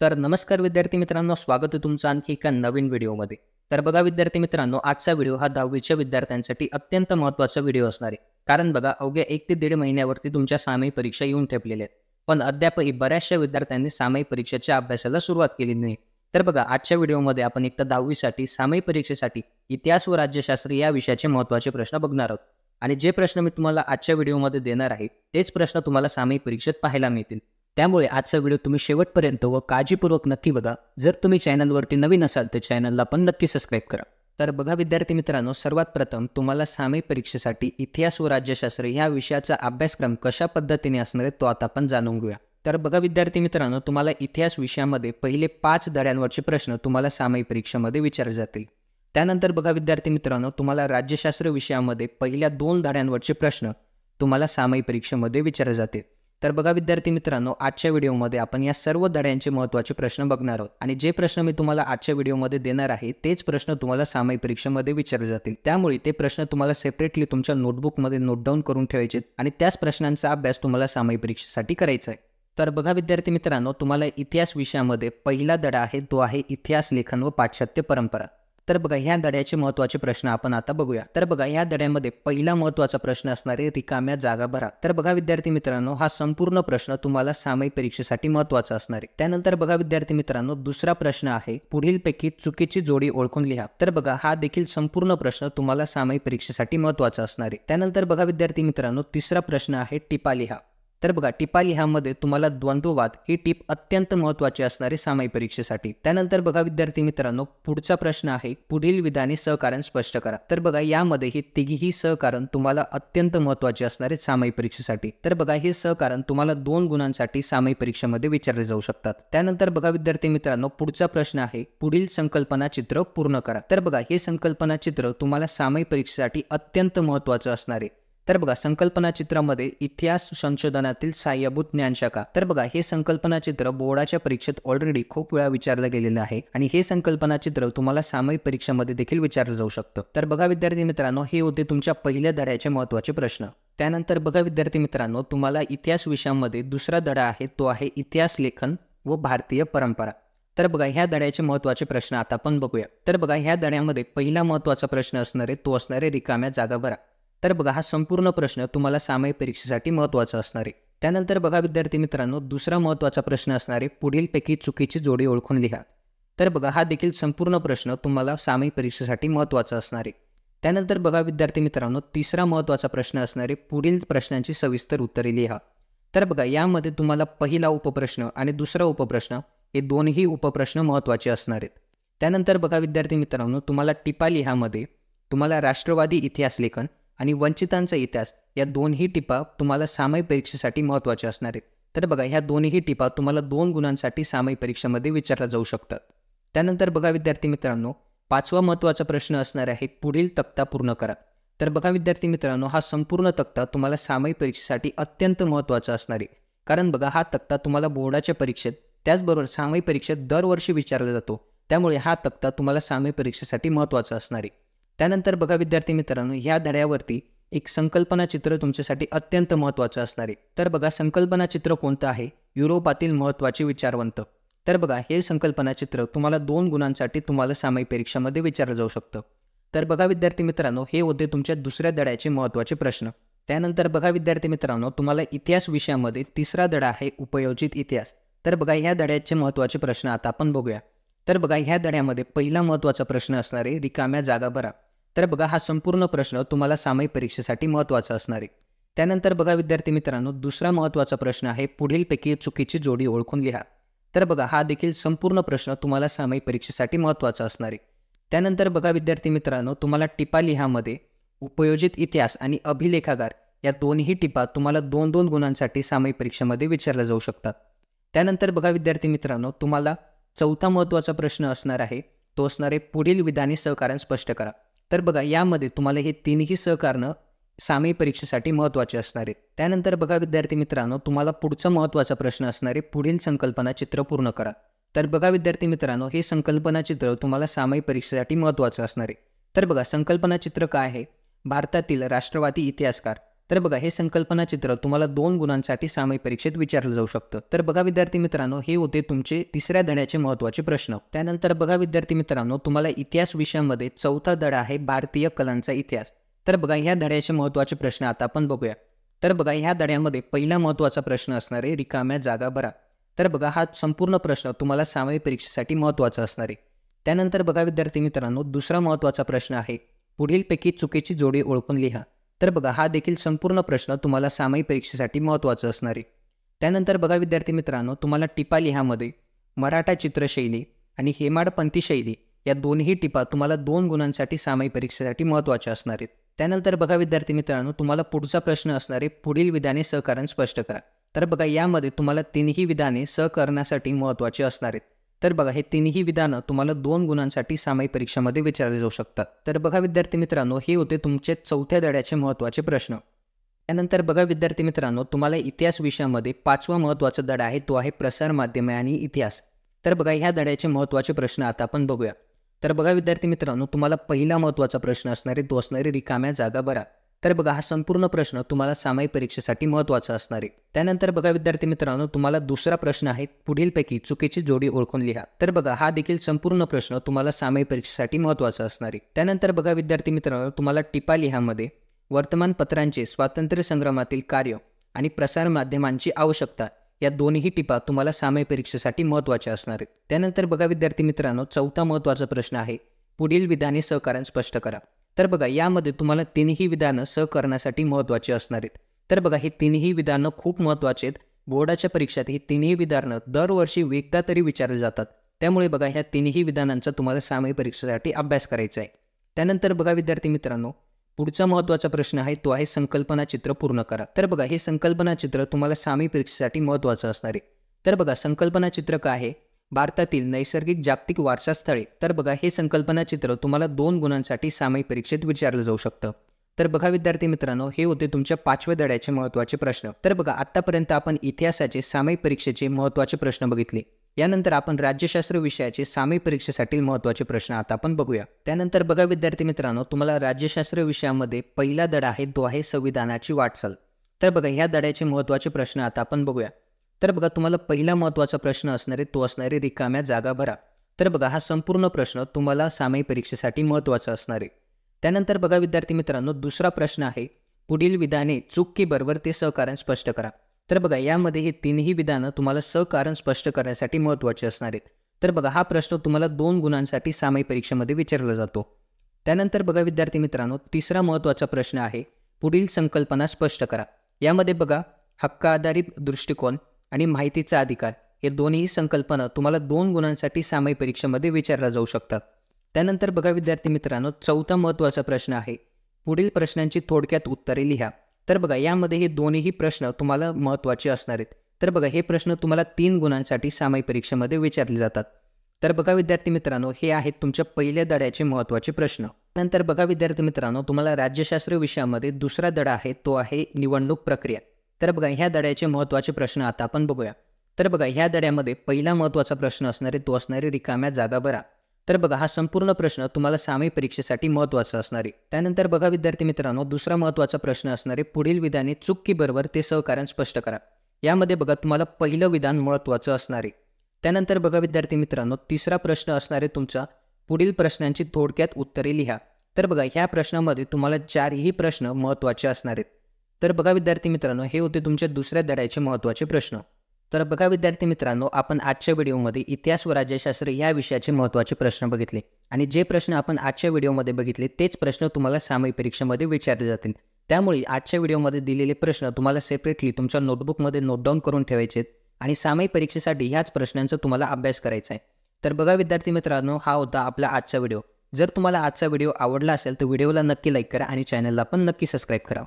तर नमस्कार विद्यार्थी मित्रांनो, स्वागत आहे तुमचं आणखी एका नवीन व्हिडिओमध्ये. तर बघा विद्यार्थी मित्रांनो, आजचा व्हिडिओ हा 10वीच्या विद्यार्थ्यांसाठी अत्यंत महत्त्वाचा व्हिडिओ असणार आहे. कारण बघा अवघ्या 1 ते दीड महिन्यावरती तुमच्या सामायिक परीक्षा येऊन ठेपलेल्या आहेत. पण अद्यापही बऱ्याचशा विद्यार्थ्यांनी सामायिक परीक्षेच्या अभ्यासाला सुरुवात केली नाही. तर बघा आजच्या व्हिडिओमध्ये आपण एकतर 10वीसाठी सामायिक परीक्षेसाठी इतिहास व राज्यशास्त्र या विषयाचे महत्त्वाचे प्रश्न बघणार आहोत. आणि जे प्रश्न मी तुम्हाला आजच्या व्हिडिओमध्ये देणार आहे, तेच प्रश्न तुम्हाला सामायिक परीक्षेत पाहायला मिळतील. त्यामुळे आजचा व्हिडिओ तुम्ही शेवटपर्यंत व काळजीपूर्वक नक्की बघा. जर तुम्ही चॅनलवरती नवीन असाल तर चॅनलला पण नक्की सबस्क्राईब करा. तर बघा विद्यार्थी मित्रांनो, सर्वात प्रथम तुम्हाला सामायिक परीक्षेसाठी इतिहास व राज्यशास्त्र या विषयाचा अभ्यासक्रम कशा पद्धतीने असणार आहे तो आता आपण जाणून घेऊया. तर बघा विद्यार्थी मित्रांनो, तुम्हाला इतिहास विषयामध्ये पहिले 5 धड्यांवरचे प्रश्न तुम्हाला सामायिक परीक्षेमध्ये विचारले जातील. त्यानंतर बघा विद्यार्थी मित्रांनो, तुम्हाला राज्यशास्त्र विषयामध्ये पहिल्या 2 धड्यांवरचे प्रश्न तुम्हाला सामायिक परीक्षेमध्ये विचारले जातील. तर बघा विद्यार्थी मित्रांनो, आजच्या व्हिडिओमध्ये आपण या सर्व धड्यांचे महत्त्वाचे प्रश्न बघणार आहोत. आणि जे प्रश्न मी तुम्हाला आजच्या व्हिडिओमध्ये देणार आहे तेच प्रश्न तुम्हाला सामायिक परीक्षेमध्ये विचारले जातील. त्यामुळे ते प्रश्न तुम्हाला सेपरेटली तुमच्या नोटबुकमध्ये नोट डाऊन करून ठेवायचे आणि त्याच प्रश्नांचा अभ्यास तुम्हाला सामायिक परीक्षेसाठी करायचा आहे. तर बघा विद्यार्थी मित्रांनो, तुम्हाला इतिहास विषयामध्ये पहिला धडा आहे तो आहे इतिहास लेखन व पाश्चात्य परंपरा. तर बघा ह्या धड्याचे महत्त्वाचे प्रश्न आपण आता बघूया. तर बघा ह्या धड्यामध्ये पहिला महत्त्वाचा प्रश्न असणार आहे रिकाम्या जागा भरा. तर बघा विद्यार्थी मित्रांनो, हा संपूर्ण प्रश्न तुम्हाला सामायिक परीक्षेसाठी महत्त्वाचा असणार आहे. त्यानंतर बघा विद्यार्थी मित्रांनो, दुसरा प्रश्न आहे पुढीलपैकी चुकीची जोडी ओळखून लिहा. तर बघा हा देखील संपूर्ण प्रश्न तुम्हाला सामायिक परीक्षेसाठी महत्त्वाचा असणार आहे. त्यानंतर बघा विद्यार्थी मित्रांनो, तिसरा प्रश्न आहे टिपा लिहा. तर बघा टिपा लिहामध्ये तुम्हाला द्वंद्ववाद ही टिप अत्यंत महत्त्वाची असणार आहे सामायिक परीक्षेसाठी. त्यानंतर बघा विद्यार्थी मित्रांनो, पुढचा प्रश्न आहे पुढील विधाने सहकारण स्पष्ट करा. तर बघा यामध्ये ही तिघीही सहकारण तुम्हाला अत्यंत महत्त्वाचे असणार आहेत सामायिक परीक्षेसाठी. तर बघा हे सहकारण तुम्हाला 2 गुणांसाठी सामायिक परीक्षेमध्ये विचारले जाऊ शकतात. त्यानंतर बघा विद्यार्थी मित्रांनो, पुढचा प्रश्न आहे पुढील संकल्पना चित्र पूर्ण करा. तर बघा हे संकल्पना चित्र तुम्हाला सामायिक परीक्षेसाठी अत्यंत महत्त्वाचं असणार आहे. तर बघा संकल्पना चित्रामध्ये इतिहास संशोधनातील सहाय्यभूत ज्ञानशाखा. तर बघा हे संकल्पना चित्र बोर्डाच्या परीक्षेत ऑलरेडी खूप वेळा विचारलं गेलेलं आहे आणि हे संकल्पना चित्र तुम्हाला सामायिक परीक्षेमध्ये देखील विचारलं जाऊ शकतं. तर बघा विद्यार्थी मित्रांनो, हे होते तुमच्या पहिल्या धड्याचे महत्त्वाचे प्रश्न. त्यानंतर बघा विद्यार्थी मित्रांनो, तुम्हाला इतिहास विषयामध्ये दुसरा धडा आहे तो आहे इतिहास लेखन व भारतीय परंपरा. तर बघा ह्या धड्याचे महत्त्वाचे प्रश्न आता आपण बघूया. तर बघा ह्या धड्यामध्ये पहिला महत्त्वाचा प्रश्न असणार आहे तो असणार आहे रिकाम्या जागा भरा. तर बघा हा संपूर्ण प्रश्न तुम्हाला सामायिक परीक्षेसाठी महत्त्वाचा असणार आहे. त्यानंतर बघा विद्यार्थी मित्रांनो, दुसरा महत्त्वाचा प्रश्न असणार आहे पुढीलपैकी चुकीची जोडी ओळखून लिहा. तर बघा हा देखील संपूर्ण प्रश्न तुम्हाला सामायिक परीक्षेसाठी महत्त्वाचा असणार आहे. त्यानंतर बघा विद्यार्थी मित्रांनो, तिसरा महत्त्वाचा प्रश्न असणार आहे पुढील प्रश्नांची सविस्तर उत्तरे लिहा. तर बघा यामध्ये तुम्हाला पहिला उपप्रश्न आणि दुसरा उपप्रश्न हे दोन्ही उपप्रश्न महत्त्वाचे असणार आहेत. त्यानंतर बघा विद्यार्थी मित्रांनो, तुम्हाला टिपा लिहामध्ये तुम्हाला राष्ट्रवादी इतिहास लेखन आणि वंचितांचा इतिहास या दोन्ही टिपा तुम्हाला सामायिक परीक्षेसाठी महत्त्वाच्या असणार आहेत. तर बघा ह्या दोन्ही टिपा तुम्हाला 2 गुणांसाठी सामायिक परीक्षेमध्ये विचारल्या जाऊ शकतात. त्यानंतर बघा विद्यार्थी मित्रांनो, पाचवा महत्त्वाचा प्रश्न असणार आहे पुढील तक्ता पूर्ण करा. तर बघा विद्यार्थी मित्रांनो, हा संपूर्ण तक्ता तुम्हाला सामायिक परीक्षेसाठी अत्यंत महत्त्वाचा असणार आहे. कारण बघा हा तक्ता तुम्हाला बोर्डाच्या परीक्षेत त्याचबरोबर सामायिक परीक्षेत दरवर्षी विचारला जातो. त्यामुळे हा तक्ता तुम्हाला सामायिक परीक्षेसाठी महत्त्वाचा असणार आहे. त्यानंतर बघा विद्यार्थी मित्रांनो, ह्या धड्यावरती एक संकल्पना चित्र तुमच्यासाठी अत्यंत महत्त्वाचं असणार आहे. तर बघा संकल्पना चित्र कोणतं आहे? युरोपातील महत्त्वाचे विचारवंत. तर बघा हे संकल्पना चित्र तुम्हाला 2 गुणांसाठी तुम्हाला सामायिक परीक्षेमध्ये विचारलं जाऊ शकतं. तर बघा विद्यार्थी मित्रांनो, हे होते तुमच्या दुसऱ्या धड्याचे महत्त्वाचे प्रश्न. त्यानंतर बघा विद्यार्थी मित्रांनो, तुम्हाला इतिहास विषयामध्ये तिसरा धडा आहे उपयोजित इतिहास. तर बघा ह्या धड्याचे महत्त्वाचे प्रश्न आता आपण बघूया. तर बघा ह्या धड्यामध्ये पहिला महत्त्वाचा प्रश्न असणार आहे रिकाम्या जागा भरा. तर बघा हा संपूर्ण प्रश्न तुम्हाला सामायिक परीक्षेसाठी महत्त्वाचा असणार आहे. त्यानंतर बघा विद्यार्थी मित्रांनो, दुसरा महत्त्वाचा प्रश्न आहे पुढीलपैकी चुकीची जोडी ओळखून लिहा. तर बघा हा देखील संपूर्ण प्रश्न तुम्हाला सामायिक परीक्षेसाठी महत्त्वाचा असणार आहे. त्यानंतर बघा विद्यार्थी मित्रांनो, तुम्हाला टिपा लिहामध्ये उपयोजित इतिहास आणि अभिलेखागार या दोन्ही टिपा तुम्हाला 2-2 गुणांसाठी सामायिक परीक्षेमध्ये विचारल्या जाऊ शकतात. त्यानंतर बघा विद्यार्थी मित्रांनो, तुम्हाला चौथा महत्त्वाचा प्रश्न असणार आहे तो असणार आहे पुढील विधाने सहकारण स्पष्ट करा. तर बघा यामध्ये तुम्हाला हे तीनही सहकारणं सामायिक परीक्षेसाठी महत्त्वाचे असणार आहेत. त्यानंतर बघा विद्यार्थी मित्रांनो, तुम्हाला पुढचा महत्त्वाचा प्रश्न असणार आहे पुढील संकल्पना चित्र पूर्ण करा. तर बघा विद्यार्थी मित्रांनो, हे संकल्पना चित्र तुम्हाला सामायिक परीक्षेसाठी महत्त्वाचं असणार आहे. तर बघा संकल्पना चित्र काय आहे? भारतातील राष्ट्रवादी इतिहासकार तर बघा हे संकल्पना चित्र तुम्हाला 2 गुणांसाठी सामायिक परीक्षेत विचारलं जाऊ शकतं. तर बघा विद्यार्थी मित्रांनो, हे होते तुमचे तिसऱ्या धड्याचे महत्त्वाचे प्रश्न. त्यानंतर बघा विद्यार्थी मित्रांनो, तुम्हाला इतिहास विषयामध्ये 4था धडा आहे भारतीय कलांचा इतिहास. तर बघा ह्या धड्याचे महत्त्वाचे प्रश्न आता आपण बघूया. तर बघा ह्या धड्यामध्ये पहिला महत्त्वाचा प्रश्न असणार आहे रिकाम्या जागा भरा. तर बघा हा संपूर्ण प्रश्न तुम्हाला सामायिक परीक्षेसाठी महत्त्वाचा असणार आहे. त्यानंतर बघा विद्यार्थी मित्रांनो, दुसरा महत्त्वाचा प्रश्न आहे पुढीलपैकी चुकीची जोडी ओळखून लिहा. तर बघा हा देखील संपूर्ण प्रश्न तुम्हाला सामायिक परीक्षेसाठी महत्त्वाचा असणार आहे. त्यानंतर बघा विद्यार्थी मित्रांनो, तुम्हाला टिपा लिहामध्ये मराठा चित्रशैली आणि हेमाडपंथी शैली या दोन्ही टिपा तुम्हाला 2 गुणांसाठी सामायिक परीक्षेसाठी महत्त्वाच्या असणार आहेत. त्यानंतर बघा विद्यार्थी मित्रांनो, तुम्हाला पुढचा प्रश्न असणार आहे पुढील विधाने सहकारण स्पष्ट करा. तर बघा यामध्ये तुम्हाला 3ही विधाने सहकरणासाठी महत्त्वाची असणार आहेत. तर बघा हे 3ही विधानं तुम्हाला 2 गुणांसाठी सामायिक परीक्षेमध्ये विचारले जाऊ शकतात. तर बघा विद्यार्थी मित्रांनो, हे होते तुमचे 4थ्या धड्याचे महत्त्वाचे प्रश्न. त्यानंतर बघा विद्यार्थी मित्रांनो, तुम्हाला इतिहास विषयामध्ये 5वा महत्त्वाचा धडा आहे, तो आहे प्रसार माध्यमे आणि इतिहास. तर बघा ह्या धड्याचे महत्त्वाचे प्रश्न आता आपण बघूया. तर बघा विद्यार्थी मित्रांनो, तुम्हाला पहिला महत्त्वाचा प्रश्न असणार आहे, तो असणार आहे रिकाम्या जागा भरा. तर बघा हा संपूर्ण प्रश्न तुम्हाला सामायिक परीक्षेसाठी महत्त्वाचा असणार आहे. त्यानंतर बघा विद्यार्थी मित्रांनो, तुम्हाला दुसरा प्रश्न आहे पुढीलपैकी चुकीची जोडी ओळखून लिहा. तर बघा हा देखील संपूर्ण प्रश्न तुम्हाला सामायिक परीक्षेसाठी महत्त्वाचा असणार आहे. त्यानंतर बघा विद्यार्थी मित्रांनो, तुम्हाला टिपा लिहामध्ये वर्तमानपत्रांचे स्वातंत्र्य संग्रामातील कार्य आणि प्रसार माध्यमांची आवश्यकता या दोन्ही टिपा तुम्हाला सामायिक परीक्षेसाठी महत्त्वाच्या असणार आहेत. त्यानंतर बघा विद्यार्थी मित्रांनो, 4था महत्त्वाचा प्रश्न आहे पुढील विधाने सहकारण स्पष्ट करा. तर बघा यामध्ये तुम्हाला 3ही विधानं सहकरणासाठी महत्त्वाची असणार आहेत. तर बघा ही 3ही विधानं खूप महत्त्वाची आहेत. बोर्डाच्या परीक्षेत ही 3ही विधानं दरवर्षी एकदा तरी विचारली जातात. त्यामुळे बघा ह्या 3ही विधानांचा तुम्हाला सामायिक परीक्षेसाठी अभ्यास करायचा आहे. त्यानंतर बघा विद्यार्थी मित्रांनो, पुढचा महत्त्वाचा प्रश्न आहे, तो आहे संकल्पना चित्र पूर्ण करा. तर बघा हे संकल्पना चित्र तुम्हाला सामायिक परीक्षेसाठी महत्त्वाचं असणार आहे. तर बघा संकल्पना चित्र काय आहे, भारतातील नैसर्गिक जागतिक वारसा स्थळे. तर बघा हे संकल्पना चित्र तुम्हाला 2 गुणांसाठी सामायिक परीक्षेत विचारलं जाऊ शकतं. तर बघा विद्यार्थी मित्रांनो, हे होते तुमच्या 5व्या धड्याचे महत्त्वाचे प्रश्न. तर बघा आत्तापर्यंत आपण इतिहासाचे सामायिक परीक्षेचे महत्त्वाचे प्रश्न बघितले. यानंतर आपण राज्यशास्त्र विषयाचे सामायिक परीक्षेसाठी महत्त्वाचे प्रश्न आता आपण बघूया. त्यानंतर बघा विद्यार्थी मित्रांनो, तुम्हाला राज्यशास्त्र विषयामध्ये पहिला धडा आहे, तो आहे संविधानाची वाटचाल. तर बघा ह्या धड्याचे महत्त्वाचे प्रश्न आता आपण बघूया. तर बघा तुम्हाला पहिला महत्त्वाचा प्रश्न असणार आहे, तो असणार आहे रिकाम्या जागा भरा. तर बघा हा संपूर्ण प्रश्न तुम्हाला सामायिक परीक्षेसाठी महत्त्वाचा असणार आहे. त्यानंतर बघा विद्यार्थी मित्रांनो, दुसरा प्रश्न आहे पुढील विधाने चूक की बरोबर ते सहकारण स्पष्ट करा. तर बघा यामध्ये हे 3ही विधानं तुम्हाला सहकारण स्पष्ट करण्यासाठी महत्त्वाचे असणार आहेत. तर बघा हा प्रश्न तुम्हाला 2 गुणांसाठी सामायिक परीक्षेमध्ये विचारला जातो. त्यानंतर बघा विद्यार्थी मित्रांनो, तिसरा महत्त्वाचा प्रश्न आहे पुढील संकल्पना स्पष्ट करा. यामध्ये बघा हक्क आधारित दृष्टिकोन आणि माहितीचा अधिकार हे दोन्ही संकल्पना तुम्हाला 2 गुणांसाठी सामायिक परीक्षेमध्ये विचारल्या जाऊ शकतात. त्यानंतर बघा विद्यार्थी मित्रांनो, 4था महत्त्वाचा प्रश्न आहे पुढील प्रश्नांची थोडक्यात उत्तरे लिहा. तर बघा यामध्ये हे दोन्ही प्रश्न तुम्हाला महत्त्वाचे असणार आहेत. तर बघा हे प्रश्न तुम्हाला 3 गुणांसाठी सामायिक परीक्षेमध्ये विचारले जातात. तर बघा विद्यार्थी मित्रांनो, हे आहेत तुमच्या पहिल्या धड्याचे महत्त्वाचे प्रश्न. नंतर बघा विद्यार्थी मित्रांनो, तुम्हाला राज्यशास्त्र विषयामध्ये दुसरा धडा आहे, तो आहे निवडणूक प्रक्रिया. तर बघा ह्या धड्याचे महत्त्वाचे प्रश्न आता आपण बघूया. तर बघा ह्या धड्यामध्ये पहिला महत्त्वाचा प्रश्न असणार आहे, तो असणार आहे रिकाम्या जागा भरा. तर बघा हा संपूर्ण प्रश्न तुम्हाला सामायिक परीक्षेसाठी महत्त्वाचा असणार आहे. त्यानंतर बघा विद्यार्थी मित्रांनो, दुसरा महत्त्वाचा प्रश्न असणार आहे पुढील विधाने चूक की बरोबर ते सहकारण स्पष्ट करा. यामध्ये बघा तुम्हाला पहिलं विधान महत्त्वाचं असणार आहे. त्यानंतर बघा विद्यार्थी मित्रांनो, तिसरा प्रश्न असणार आहे तुमचा पुढील प्रश्नांची थोडक्यात उत्तरे लिहा. तर बघा ह्या प्रश्नामध्ये तुम्हाला 4ही प्रश्न महत्त्वाचे असणार आहेत. तर बघा विद्यार्थी मित्रांनो, हे होते तुमच्या दुसऱ्या धड्याचे महत्त्वाचे प्रश्न. तर बघा विद्यार्थी मित्रांनो, आपण आजच्या व्हिडिओमध्ये इतिहास व राज्यशास्त्र या विषयाचे महत्त्वाचे प्रश्न बघितले आणि जे प्रश्न आपण आजच्या व्हिडिओमध्ये बघितले तेच प्रश्न तुम्हाला सामायिक परीक्षेमध्ये विचारले जातील. त्यामुळे आजच्या व्हिडिओमध्ये दिलेले प्रश्न तुम्हाला सेपरेटली तुमच्या नोटबुकमध्ये नोट डाऊन करून ठेवायचे आहेत आणि सामायिक परीक्षेसाठी ह्याच प्रश्नांचा तुम्हाला अभ्यास करायचा आहे. तर बघा विद्यार्थी मित्रांनो, हा होता आपला आजचा व्हिडिओ. जर तुम्हाला आजचा व्हिडिओ आवडला असेल तर व्हिडिओला नक्की लाईक करा आणि चॅनलला पण नक्की सबस्क्राईब करा.